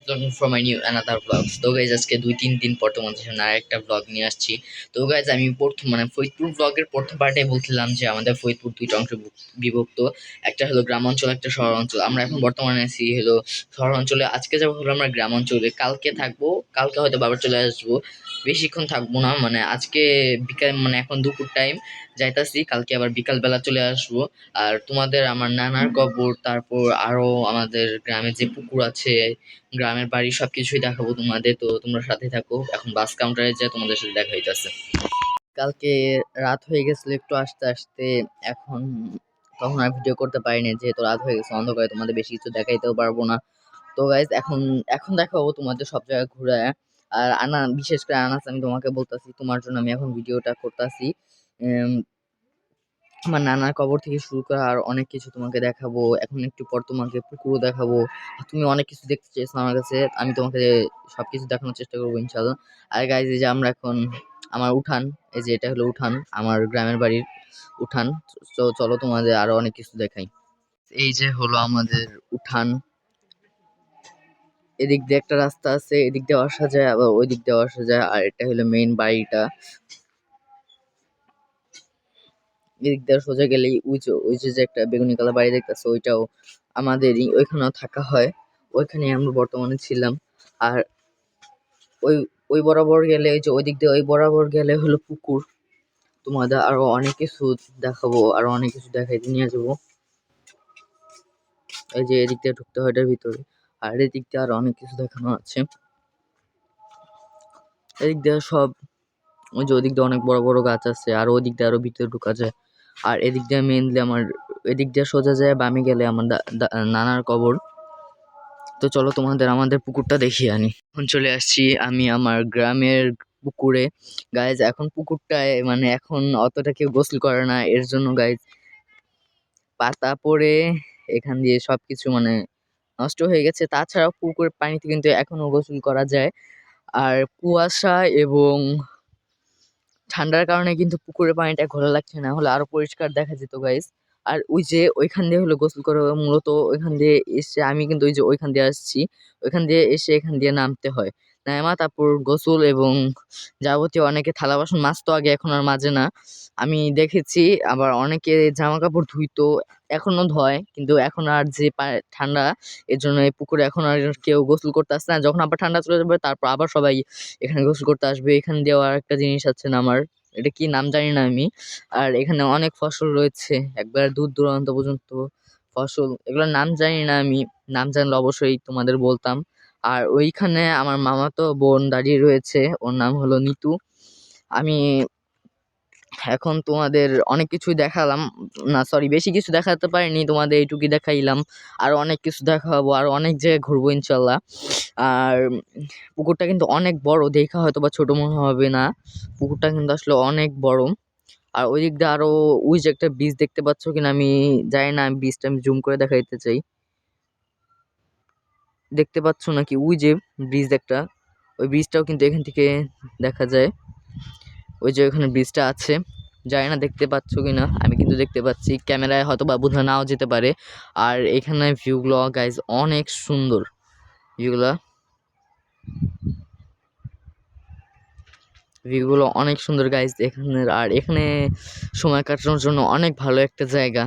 looking for my new another vlogs. তো guys আজকে 2-3 দিন পর তোমাদের সামনে আরেকটা ব্লগ নিয়ে আসছি। তো গাইজ আমি প্রথম ফরিদপুর ব্লগের প্রথম পার্টে বলছিলাম যে আমাদের ফরিদপুর দুইটা অংশে বিভক্ত, একটা হলো গ্রাম অঞ্চল, একটা শহর অঞ্চল। আমরা এখন বর্তমানে আছি হলো শহর অঞ্চলে। আজকে যাবো হলো আমরা গ্রাম অঞ্চলে, কালকে থাকবো, কালকে হয়তো আবার চলে আসবো, বেশিক্ষণ থাকবো না। আজকে বিকাল এখন দুপুর টাইম যাইতাছি, কালকে আবার বিকাল বেলা চলে আসবো। আর তোমাদের আমার নানার কবর, তারপর আরো আমাদের গ্রামে যে পুকুর আছে, গ্রামের বাড়ি সবকিছুই দেখাবো তোমাদের। তো তোমরা সাথে থাকো। এখন বাস কাউন্টারে যা তোমাদের সাথে দেখা হইতাছে। কালকে রাত হয়ে গেছিল একটু আসতে আসতে, এখন তখন আর ভিডিও করতে পারিনি যেহেতু রাত হয়ে গেছে, অন্ধকারে তোমাদের বেশি কিছু দেখাইতেও পারবো না। তো গাইজ এখন এখন দেখাবো তোমাদের সব জায়গায় ঘুরায়। আর বিশেষ করে আনাস, আমি তোমাকে বলতাছি, তোমার জন্য আমি এখন ভিডিওটা করতেছি। আমার নানার কবর থেকে শুরু করে আর অনেক কিছু তোমাকে দেখাবো। এখন একটু পর তোমাকে পুকুরও দেখাবো। তুমি অনেক কিছু দেখতে চেয়েছো আমার কাছে, আমি তোমাকে সবকিছু দেখানোর চেষ্টা করবো ইনশাল্লাহ। আর গাইজ এই যে আমরা এখন আমার উঠান, এই যে এটা হলো উঠান, আমার গ্রামের বাড়ির উঠান। তো চলো তোমাদের আরো অনেক কিছু দেখাই। এই যে হলো আমাদের উঠান, এদিক দিয়ে একটা রাস্তা আছে, এদিক দিয়ে আসা যায় আবার ওই দিক দিয়ে আসা যায়। আর এটা হলো মেইন বাড়িটা। এদিক দিয়ে সোজা গেলেই ওই যে যে একটা বেগুনি কালার বাড়ি দেখতেছে, ওইটাও আমাদেরই, ওইখানেও থাকা হয়, ওইখানে আমরা বর্তমানে ছিলাম। আর ওই ওই বরাবর গেলে, ওই যে ওই দিক দিয়ে ওই বরাবর গেলে হলো পুকুর। তোমাদের আরো অনেক কিছু দেখাবো, আরো অনেক কিছু দেখাইতে নিয়ে যাবো। এই যে এদিক দিয়ে ঢুকতে হয় এটার ভিতরে, আর এদিক দিয়ে আরো অনেক কিছু দেখানো আছে। এদিক দিয়ে সব, ওই যে ওদিক দিয়ে অনেক বড় বড় গাছ আছে, আর ওদিক দিয়ে আরো ভিতরে ঢুকা যায়। আর এদিক দিয়ে মেইনলি আমার, এদিক দিয়ে সোজা যায় বামে গেলে আমার নানার কবর। তো চলো তোমাদের আমাদের পুকুরটা দেখিয়ে আনি। এখন চলে আসছি আমি আমার গ্রামের পুকুরে। গাইজ এখন পুকুরটায় এখন অতটা কেউ গোসল করে না, এর জন্য গাইজ পাতা পড়ে এখান দিয়ে সবকিছু নষ্ট হয়ে গেছে। তাছাড়াও পুকুরের পানিতে কিন্তু এখনো গোসল করা যায়। আর কুয়াশা এবং ঠান্ডার কারণে কিন্তু পুকুরের পানিটা ঘোলা লাগছে, না হলে আরো পরিষ্কার দেখা যেত গাইস। আর ওই যে ওইখান দিয়ে হলো গোসল করা হয় মূলত, ওইখান দিয়ে এসে আমি কিন্তু ওই যে ওইখান দিয়ে আসছি, ওইখান দিয়ে এসে এখান দিয়ে নামতে হয়। নামা তারপর গোসল এবং যাবতীয় অনেকে থালা বাসন মাজতো আগে, এখন আর মাজে না আমি দেখেছি। আবার অনেকে জামা কাপড় ধুইতো, এখনো ধয়, কিন্তু এখন আর যে ঠান্ডা, এর জন্য এই পুকুরে এখন আর কেউ গোসল করতে আসছে না। যখন আবার ঠান্ডা চলে যাবে তারপর আবার সবাই এখানে গোসল করতে আসবে। এখান দিয়েও আর একটা জিনিস আছে না, আমার এটা কি নাম জানি না আমি। আর এখানে অনেক ফসল রয়েছে, একবার দূর দূরান্ত পর্যন্ত ফসল, এগুলোর নাম জানি না আমি, নাম জানলে অবশ্যই তোমাদের বলতাম। আর ওইখানে আমার মামাতো বোন দাঁড়িয়ে রয়েছে, ওর নাম হলো নিতু। আমি এখন তোমাদের অনেক কিছুই দেখালাম, না সরি বেশি কিছু দেখাতে পারিনি, তোমাদের এইটুকুই দেখাইলাম। আর অনেক কিছু দেখাবো, আর অনেক জায়গায় ঘুরবো ইনশাল্লাহ। আর পুকুরটা কিন্তু অনেক বড়, দেখা হয়তো বা ছোট মনে হবে না, পুকুরটা কিন্তু আসলে অনেক বড়। আর ওই দিক দিয়ে আরো ওই যে একটা ব্রিজ দেখতে পাচ্ছ কিনা আমি জানি না, আমি ব্রিজটা আমি জুম করে দেখাইতে চাই, দেখতে পাচ্ছ নাকি ওই যে ব্রিজ একটা, ওই ব্রিজটাও কিন্তু এখান থেকে দেখা যায়। ওই যে ওখানে ব্রিজটা আছে, জানি না দেখতে পাচ্ছ কিনা, আমি কিন্তু দেখতে পাচ্ছি, ক্যামেরায় হয়তো বা বোঝা নাও যেতে পারে। আর এখানে ভিউগুলো গাইজ অনেক সুন্দর, ভিউগুলো ভিউগুলো অনেক সুন্দর গাইজ এখানের। আর এখানে সময় কাটানোর জন্য অনেক ভালো একটা জায়গা,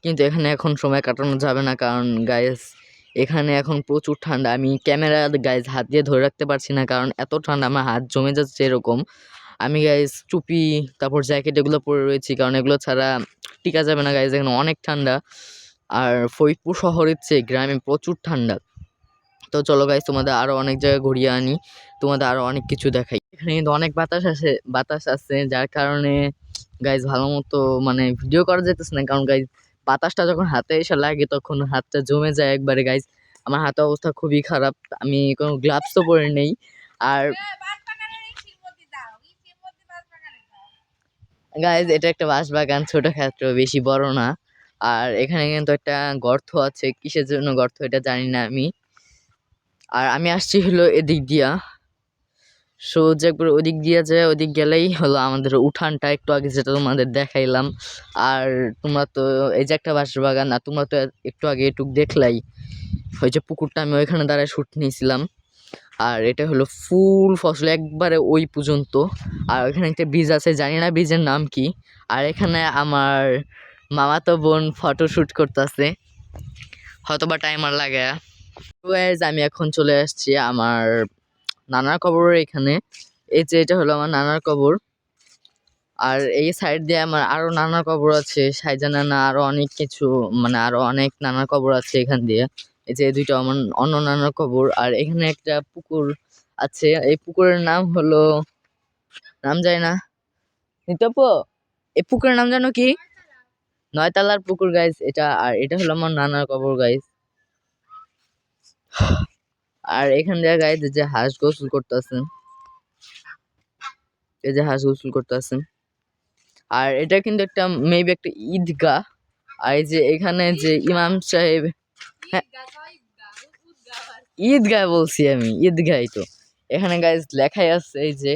কিন্তু এখানে এখন সময় কাটানো যাবে না, কারণ গাইজ এখানে এখন প্রচুর ঠান্ডা। আমি ক্যামেরা গাইজ হাত দিয়ে ধরে রাখতে পারছি না, কারণ এত ঠান্ডা, আমার হাত জমে যাচ্ছে এরকম। আমি গাইজ টুপি তারপর জ্যাকেট এগুলো পরে রয়েছি, কারণ এগুলো ছাড়া টিকা যাবে না গাইজ, এখানে অনেক ঠান্ডা। আর ফরিদপুর শহরের চেয়ে গ্রামে প্রচুর ঠান্ডা। তো চলো গাইজ তোমাদের আরো অনেক জায়গায় ঘুরিয়ে আনি, তোমাদের আরো অনেক কিছু দেখাই। এখানে কিন্তু অনেক বাতাস আছে যার কারণে গাইজ ভালো মতো ভিডিও করা যেতেছে না, কারণ গাইজ বাতাসটা যখন হাতে এসে লাগে তখন হাতটা জমে যায় একবারে গাইজ। আমার হাতের অবস্থা খুবই খারাপ, আমি কোনো গ্লাভসও পরে নেই। আর গাইজ এটা একটা বাঁশবাগান, ছোটখাটো, বেশি বড় না। আর এখানে কিন্তু একটা গর্ত আছে, কিসের জন্য গর্ত এটা জানি না আমি। আর আমি আসছি হলো এদিক দিয়া, সোজা একবার ওদিক দিয়ে যায়, ওদিক গেলেই হলো আমাদের উঠানটা, একটু আগে যেটা তোমাদের দেখাইলাম। আর তোমরা তো এই যে একটা বাঁশের বাগান, আর তোমরা তো একটু আগে এটুক দেখলাই ওই যে পুকুরটা, আমি ওইখানে দাঁড়ায় শুট নিয়েছিলাম। আর এটা হলো ফুল ফসল একবারে ওই পর্যন্ত। আর ওইখানে একটা ব্রিজ আছে, জানি না ব্রিজের নাম কি। আর এখানে আমার মামাতো বোন ফটো শুট করতেছে, হয়তোবা টাইমার লাগে। আমি এখন চলে আসছি আমার নানার কবরের এখানে। এই যে এটা হলো আমার নানার কবর, আর এই সাইড দিয়ে আমার আরো নানার কবর আছে, সাইজা নানা, আরো অনেক কিছু, মানে আরো অনেক নানার কবর আছে এখান দিয়ে। এই যে দুইটা আমার অন্য নানার কবর। আর এখানে একটা পুকুর আছে, এই পুকুরের নাম হলো, নাম জানি না নিতপ, এই পুকুরের নাম জানো কি? নয়তালার পুকুর গাইস এটা। আর এটা হলো আমার নানার কবর গাইস। আর এখান দিয়ে গাইস যে হাঁস গোসল করতেছেন, এই যে হাঁস গোসল করতেছেন। আর এটা কিন্তু একটা মেবি একটা ঈদগাহ। আর এই যে এখানে যে ইমাম সাহেব, হ্যাঁ ঈদগাহ বলছি আমি, ঈদগাহ তো এখানে গাইজ লেখাই আছে। এই যে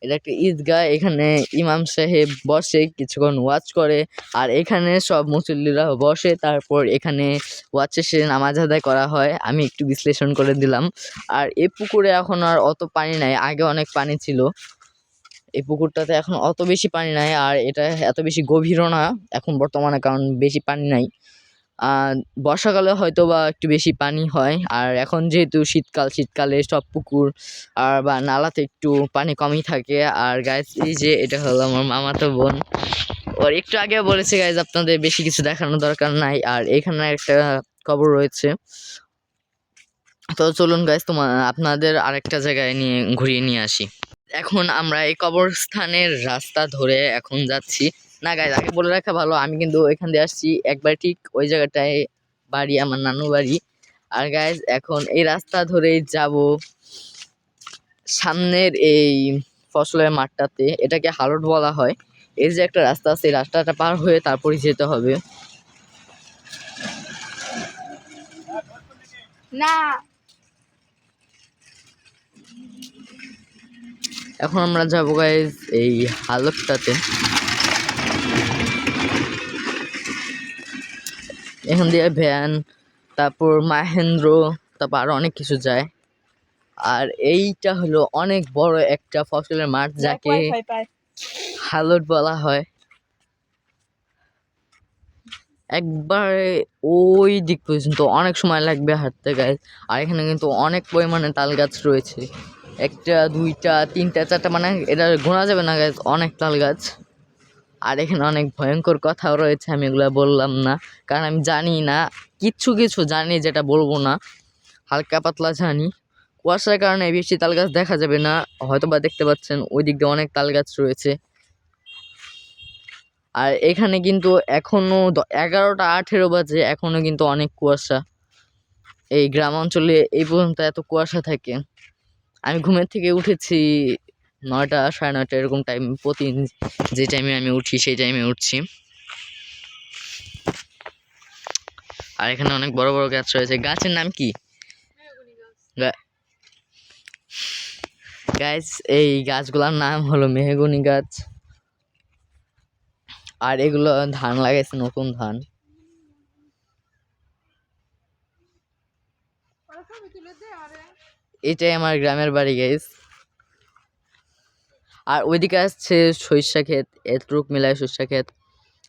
এটা একটা ঈদগাহ, এখানে ইমাম সাহেব বসে কিছুক্ষণ ওয়াজ করে। আর এখানে সব মুসল্লিরা বসে, তারপর এখানে ওয়াজ শেষে নামাজ আদায় করা হয়। আমি একটু বিশ্লেষণ করে দিলাম। আর এই পুকুরে এখন আর অত পানি নাই, আগে অনেক পানি ছিল। এই পুকুরটাতে এখন অত বেশি পানি নাই, আর এটা এত বেশি গভীরও না এখন বর্তমানে, কারণ বেশি পানি নাই। বর্ষাকালে হয়তো বা একটু বেশি পানি হয়। আর এখন যেহেতু শীতকালে সব পুকুর আর বা নালাতে একটু পানি কমই থাকে। আর গাইজ এই যে এটা হলো আমার মামাতো বোন, ওর একটু আগে বলেছে গাইজ আপনাদের বেশি কিছু দেখানোর দরকার নাই। আর এখানে একটা কবর রয়েছে। তো চলুন গাইজ আপনাদের আরেকটা জায়গায় নিয়ে ঘুরিয়ে নিয়ে আসি। এখন আমরা এই কবরস্থানের রাস্তা ধরে এখন যাচ্ছি। না গাইজ, আগে বলে রাখা ভালো, আমি কিন্তু এখান দিয়ে আসছি একবার ঠিক ওই জায়গাটায় বাড়ি, আমার নানু বাড়ি। আর গাইজ এখন এই রাস্তা ধরেই যাব সামনের এই ফসলের মাঠটাতে, এটাকে হালট বলা হয়। এই যে একটা রাস্তা আছে, এই রাস্তাটা পার হয়ে তারপরে যেতে হবে। না এখন আমরা যাবো গাইজ এই হালটটাতে। এখান দিয়ে ভ্যান, তারপর মাহেন্দ্র, তারপর আরো অনেক কিছু যায়। আর এইটা হলো অনেক বড় একটা ফসলের মাঠ, যাকে হালট বলা হয়। একবারে ওই দিক পর্যন্ত অনেক সময় লাগবে হাঁটতে গাইজ। আর এখানে কিন্তু অনেক পরিমাণে তাল গাছ রয়েছে, একটা দুইটা তিনটা চারটা, মানে এটা গোনা যাবে না গাইজ, অনেক তাল গাছ। আর এখানে অনেক ভয়ঙ্কর কথাও রয়েছে, আমি এগুলো বললাম না কারণ আমি জানি না, কিছু কিছু জানি যেটা বলবো না, হালকা পাতলা জানি। কুয়াশার কারণে বেশি তাল গাছ দেখা যাবে না, হয়তো বা দেখতে পাচ্ছেন ওই দিক দিয়ে অনেক তাল গাছ রয়েছে। আর এখানে কিন্তু এখনো 11টা 18 বাজে, এখনো কিন্তু অনেক কুয়াশা। এই গ্রাম অঞ্চলে এই পর্যন্ত এত কুয়াশা থাকে। আমি ঘুমের থেকে উঠেছি 9টা 9:30 এরকম টাইম, প্রতিদিন যে টাইমে আমি উঠি সেই টাইমে উঠছি। আর এখানে অনেক বড় বড় গাছ রয়েছে, গাছের নাম কি গাছ? এই গাছগুলোর নাম হলো মেহগনি গাছ। আর এগুলো ধান লাগাইছে, নতুন ধান। এটাই আমার গ্রামের বাড়ি গাইস। আর ওইদিকে আসছে সরিষা ক্ষেত, এতটুক মিলায় সরিষা ক্ষেত।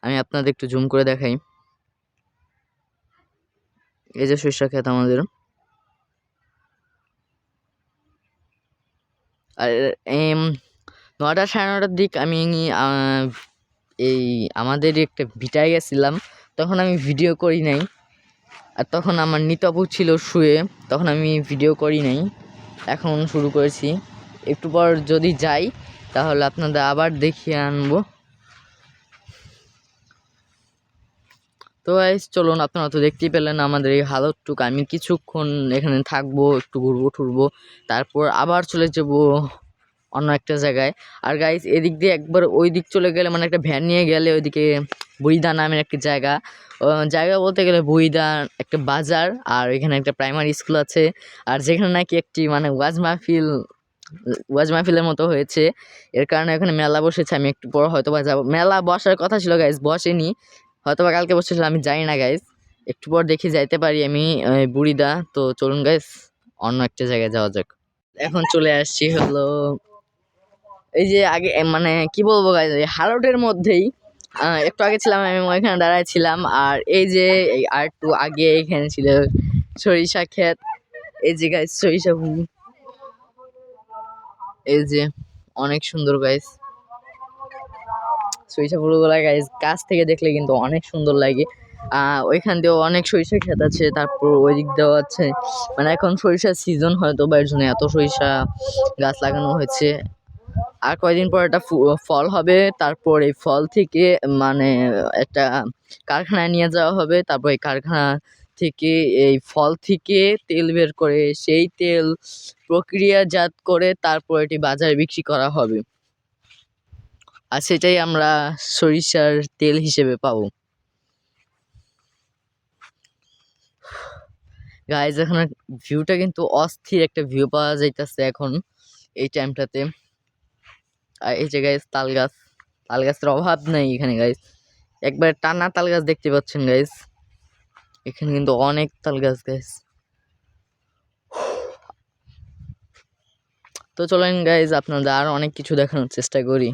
আমি আপনাদের একটু জুম করে দেখাই, এই যে সরিষা ক্ষেত আমাদের। আর 9টা 9:30টার দিক আমি এই আমাদের একটা ভিটায় গেছিলাম, তখন আমি ভিডিও করি নাই। আর তখন আমার নিতপু ছিল শুয়ে, তখন আমি ভিডিও করি নাই, এখন শুরু করেছি। একটু পর যদি যাই তাহলে আপনাদের আবার দেখিয়ে আনবো। তো গাইস চলুন, আপনারা তো দেখতেই পেলেন আমাদের এই হালতটুক। আমি কিছুক্ষণ এখানে থাকবো, একটু ঘুরবো টুরবো, তারপর আবার চলে যাব অন্য একটা জায়গায়। আর গাইস এদিক দিয়ে একবার ওই দিক চলে গেলে, মানে একটা ভ্যান নিয়ে গেলে ওইদিকে বুড়িদা নামের একটা জায়গা, জায়গা বলতে গেলে বুড়িদা একটা বাজার, আর এখানে একটা প্রাইমারি স্কুল আছে। আর যেখানে নাকি একটি মানে ওয়াজ মাহফিল ওয়াজ মাহফিলের মতো হয়েছে, এর কারণে এখানে মেলা বসেছে। আমি একটু পর হয়তো বা যাবো। মেলা বসার কথা ছিল গাইস, বসেনি, হয়তো বা কালকে বসেছিল, আমি জানি না গাইস। একটু পর দেখি যাইতে পারি আমি বুড়িদা। তো চলুন গাইস অন্য একটা জায়গায় যাওয়া যাক। এখন চলে আসছি হলো এই যে আগে মানে কি বলবো গাইস, হারোটের মধ্যেই একটু আগে ছিলাম আমি ওইখানে দাঁড়ায় ছিলাম। আর এই যে আর একটু আগে এখানে ছিল সরিষা ক্ষেত। এই যে গাইস সরিষা ফুল, এই যে অনেক সুন্দর গাইস সরিষা ফুলগুলা গাইস, কাছ থেকে দেখলে কিন্তু অনেক সুন্দর লাগে। ওইখান দিয়েও অনেক সরিষা ক্ষেত আছে, তারপর ওই দিক দিয়েও আছে। মানে এখন সরিষার সিজন হয়তো বা এর জন্য এত সরিষা গাছ লাগানো হয়েছে। আর কয়দিন পর একটা ফল হবে, তারপর এই ফল থেকে মানে একটা কারখানায় নিয়ে যাওয়া হবে। তারপর এই কারখানা থেকে এই ফল থেকে তেল বের করে সেই তেল প্রক্রিয়াজাত করে তারপর এটি বাজারে বিক্রি করা হবে, আর সেটাই আমরা সরিষার তেল হিসেবে পাবো। গাইজ এখন ভিউটা কিন্তু অস্থির একটা ভিউ পাওয়া যাইতেছে এখন এই টাইমটাতে। আর এই যে গাইজ তাল গাছ, তাল গাছের অভাব নেই এখানে গাইজ, একবার টানা তাল গাছ দেখতে পাচ্ছেন গাইজ, এখানে কিন্তু অনেক তাল গাছ গাইজ। তো চলেন গাইজ আপনাদের আরো অনেক কিছু দেখানোর চেষ্টা করি।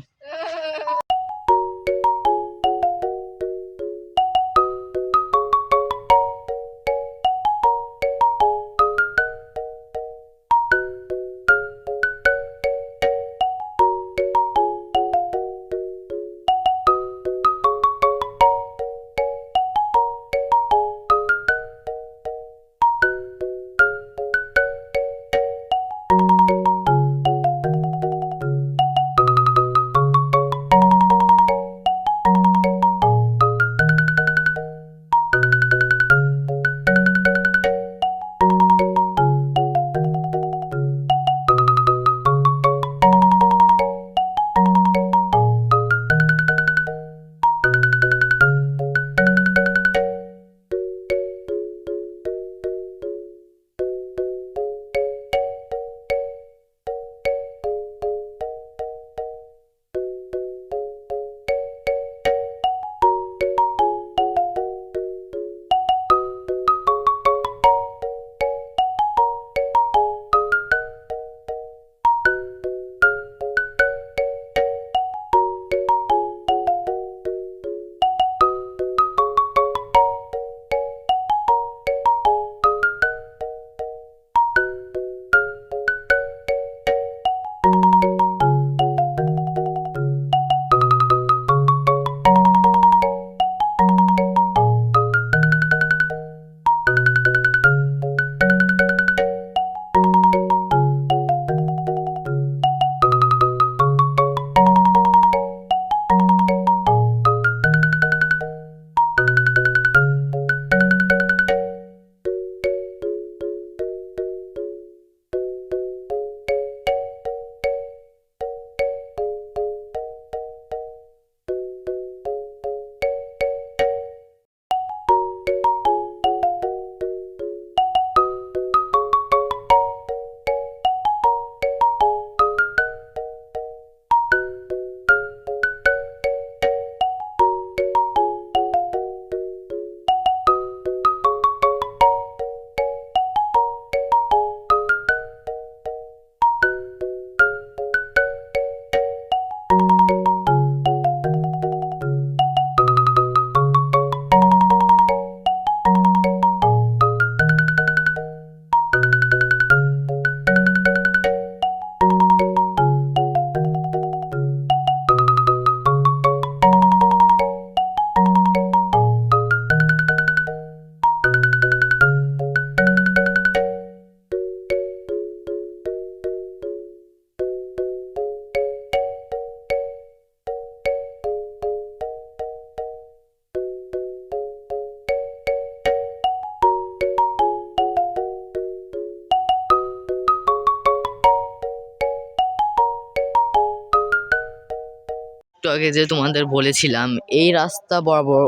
একটু আগে যে তোমাদের বলেছিলাম, এই রাস্তা বরাবর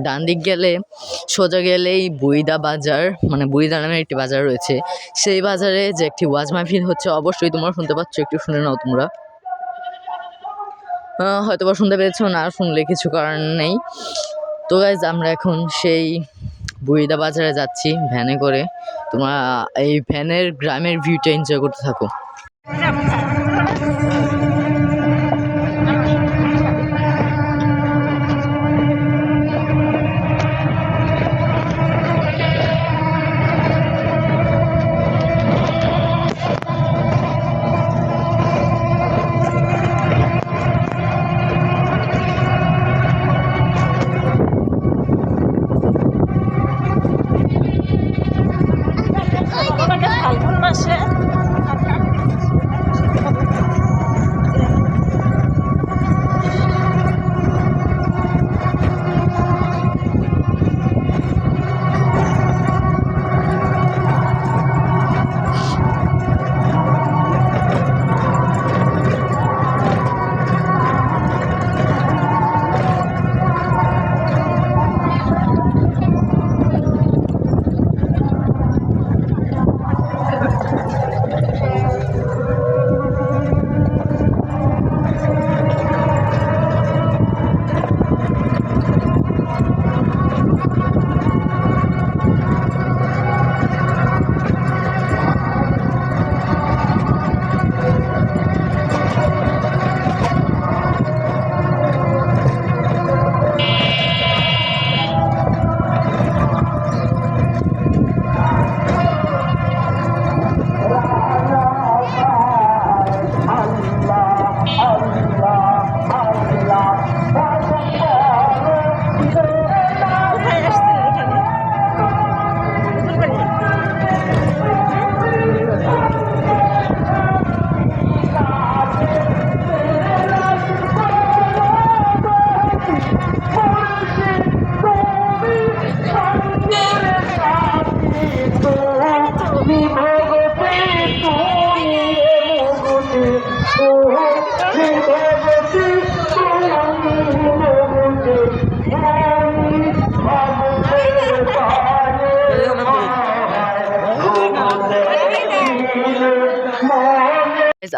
ডান দিক গেলে সোজা গেলেই বুইদা বাজার, মানে বুইদা নামের একটি বাজার রয়েছে। সেই বাজারে যে একটি ওয়াজ মাহফিল হচ্ছে, অবশ্যই তোমরা শুনতে পাচ্ছ, একটু শুনে নাও তোমরা। হয়তো বা শুনতে পেরেছো, না শুনলে কিছু করার নেই। তো গাইজ আমরা এখন সেই বুইদা বাজারে যাচ্ছি ভ্যানে করে। তোমরা এই ভ্যানের গ্রামের ভিউটা এনজয় করতে থাকো।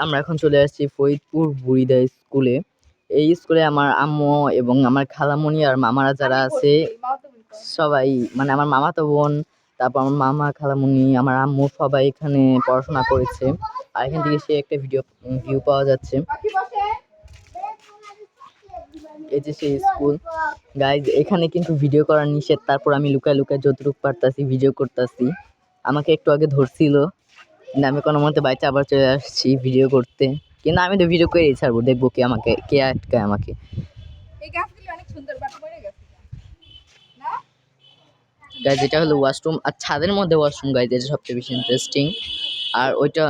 আমরা এখন চলে আসছি ফরিদপুর বুড়িদা স্কুলে। এই স্কুলে আমার আম্মু এবং আমার খালামণি আর মামারা যারা আছে সবাই, মানে আমার মামাতো বোন, তারপর আমার মামা, খালামণি, আমার আম্মু সবাই এখানে পড়াশোনা করেছে। আর এখান থেকে সে একটা ভিউ পাওয়া যাচ্ছে। এই যে সেই স্কুল। গাইজ এখানে কিন্তু ভিডিও করা নিষেধ, তারপর আমি লুকায় লুকায় যতটুকু পারতাছি ভিডিও করতেছি। আমাকে একটু আগে ধরছিল, কিন্তু আমি কোনো মতে বাইরে আবার চলে আসছি ভিডিও করতে। কিন্তু আমি তো ভিডিও করেই ছাড়বো, দেখবো কে আটকায় আমাকে। গাইজ এটা হলো ওয়াশরুম, আর ছাদের মধ্যে ওয়াশরুম গাইজ, এটা সবচেয়ে বেশি ইন্টারেস্টিং। আর ওইটা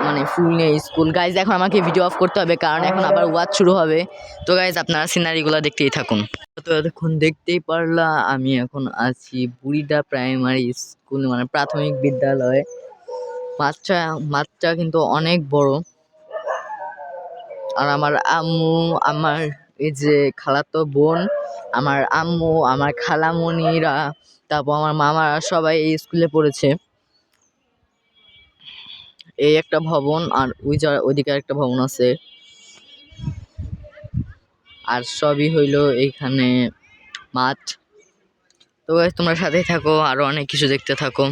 মানে ফুল নিয়ে স্কুল। গাইজ এখন আমাকে ভিডিও অফ করতে হবে, কারণ এখন আবার ওয়াচ শুরু হবে। তো গাইজ আপনারা সিনারিগুলো দেখতেই থাকুন। তো এতক্ষণ দেখতেই পারলা আমি এখন আছি বুড়িদা প্রাইমারি স্কুল, মানে প্রাথমিক বিদ্যালয়। মাঠটা কিন্তু অনেক বড়। আর আমার আম্মু, আমার এই যে খালাতো বোন, আমার আম্মু, আমার খালামণিরা, তারপর আমার মামারা সবাই এই স্কুলে পড়েছে। এই একটা ভবন, আর ওইদিকে একটা ভবন আছে। আর সবই হইলো এইখানে মাঠ। তো তোমরা সাথেই থাকো, আরো অনেক কিছু দেখতে থাকো।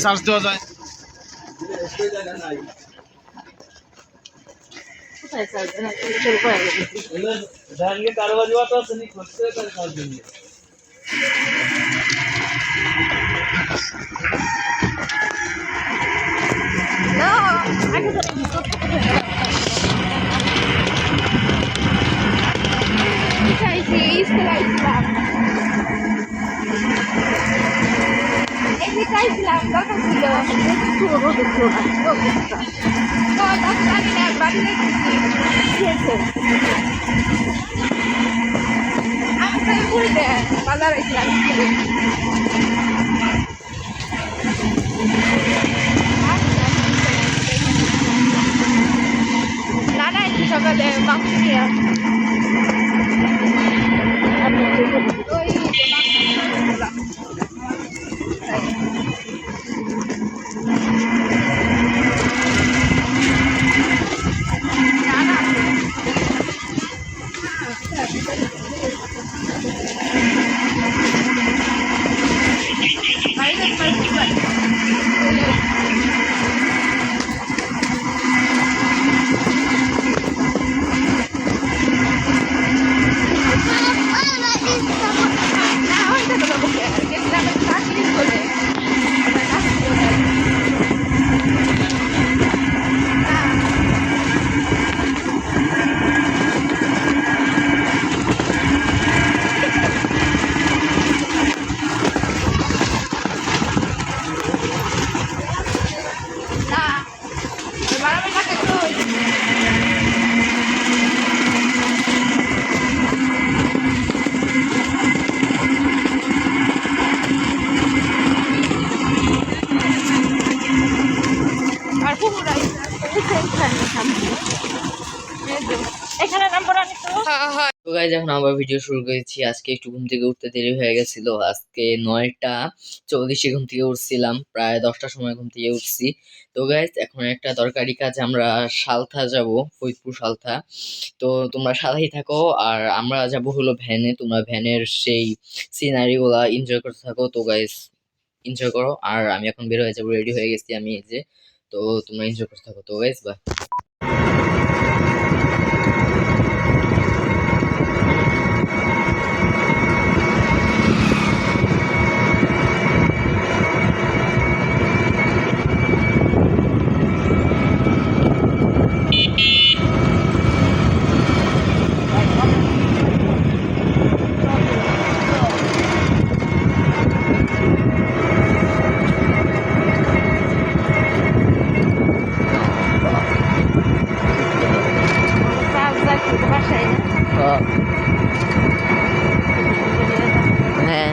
চার্জ দেওয়া যায়। বাজার হয়েছিলাম না না একটু সকালে মাংস নিয়ে এখানে নাম্বার আনি তো তো গাইজ এখন আবার ভিডিও শুরু করেছি। আজকে একটু ঘুম থেকে উঠতে দেরি হয়ে গেছিল। আজকে 9:40 ঘুম থেকে উঠছিলাম, প্রায় 10টার সময় ঘুম থেকে উঠছি। তো গাইজ এখন একটা দরকারি কাজ, আমরা সালথা যাব, ফরিদপুর সালথা। তো তোমরা সাথেই থাকো, আর আমরা যাব হলো ভ্যানে। তোমরা ভ্যানের সেই সিনারি গুলা এনজয় করতে থাকো। তো গাইজ এনজয় করো, আর আমি এখন বের হয়ে যাবো, রেডি হয়ে গেছি আমি এই যে। তো তোমরা এনজয় করতে থাকো। তো গাইজ বাই। হ্যাঁ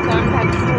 গান থাকবো।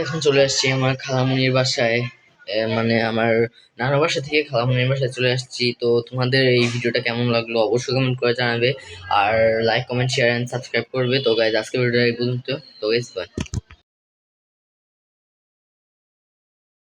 এখন চলে আসছি আমার খালামণির বাসায়। মানে আমার নানার বাসা থেকে খালামণির বাসায় চলে আসছি। তো তোমাদের এই ভিডিওটা কেমন লাগলো অবশ্যই কমেন্ট করে জানাবে, আর like comment share and subscribe করবে। তো গাইজ আজকে ভিডিওটা এই পর্যন্ত। তো গাইজ বাই।